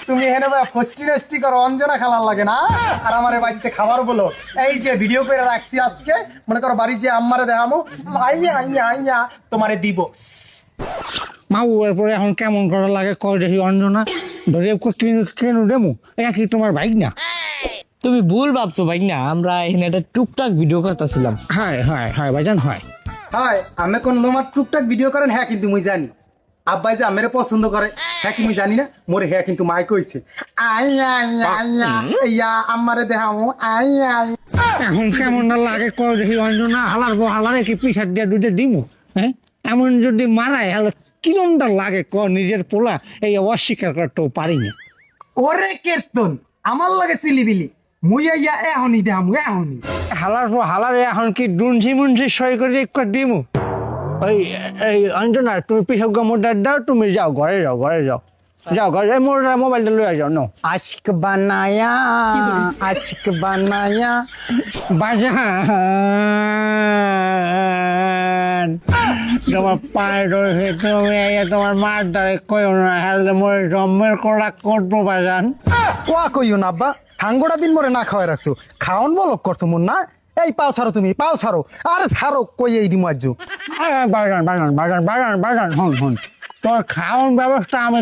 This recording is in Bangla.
তুমি এখানে ফষ্টি নষ্টি করো, অঞ্জনা খালার লাগে না? আর আমার বাড়িতে খাবার বলো, এই যে ভিডিও করে রাখছি আজকে, মনে করো বাড়ি যে আম্মারে দেখামো, তোমারে দিব। মাউ এরপরে এখন কেমন করা লাগে কয় দেখি অঞ্জনা, ধরে কেন দেমু কি তোমার বাইক না? তুমি ভুল ভাবছো ভাই না, আমরা এখানে একটা টুকটাক ভিডিও করতেছিলাম। হয় হয় হয় ভাইজান হয়। হয় আমি কোন লোমার টুকটাক ভিডিও করেন, হ্যাঁ কিন্তু মুই জানি আব্বাই যে আমেরে পছন্দ করে, হ্যাঁ কি মুই জানি না? মোরে হ্যাঁ কিন্তু মাই কইছে ইয়া আম্মারে দেখামো এখন কেমন লাগে কয় দেখি অঞ্জনা, হালার বো হালারে কি পিছার দিয়ে দুইটা দিমু? হ্যাঁ এমন যদি মারায় হলে কিরমটা লাগে ক, নিজের পোলা এই অস্বীকার করতেও পারি না। ওরে কীর্তন আমার লাগে সিলিবিলি, মুই ইয়া এখনই দেখামু এখনই। হালার পর হালারে এখন কি ডুনঝি মুনঝি সই করে একবার দিমু? ওই এই অঞ্জনা তুমি পিছক মোটার দাও, তুমি যাও ঘরে যাও, ঘরে যাও, যাও ঘরে, মোর মোবাইলটা লয়ে যাও। নো আজকে বানায়া, আজকে বানায়া বাজান তোমার পায়ে রয়েছে, তুমি তোমার মার দ্বারে কইও না, হেললে মোর জন্মের করা করবো বাজান। কোয়া কইও না আব্বা, হাঙ্গোটা দিন মরে না খাওয়াই রাখছো, খাওন বলক করছো মন না। এই পাও ছাড়ো, তুমি পাও ছাড়ো, আরে ছাড়ো কই এই দিমু আজ। বাজান বাজান বাজান বাজান বাজান, হন হন তোর খাওয়ার ব্যবস্থা আমি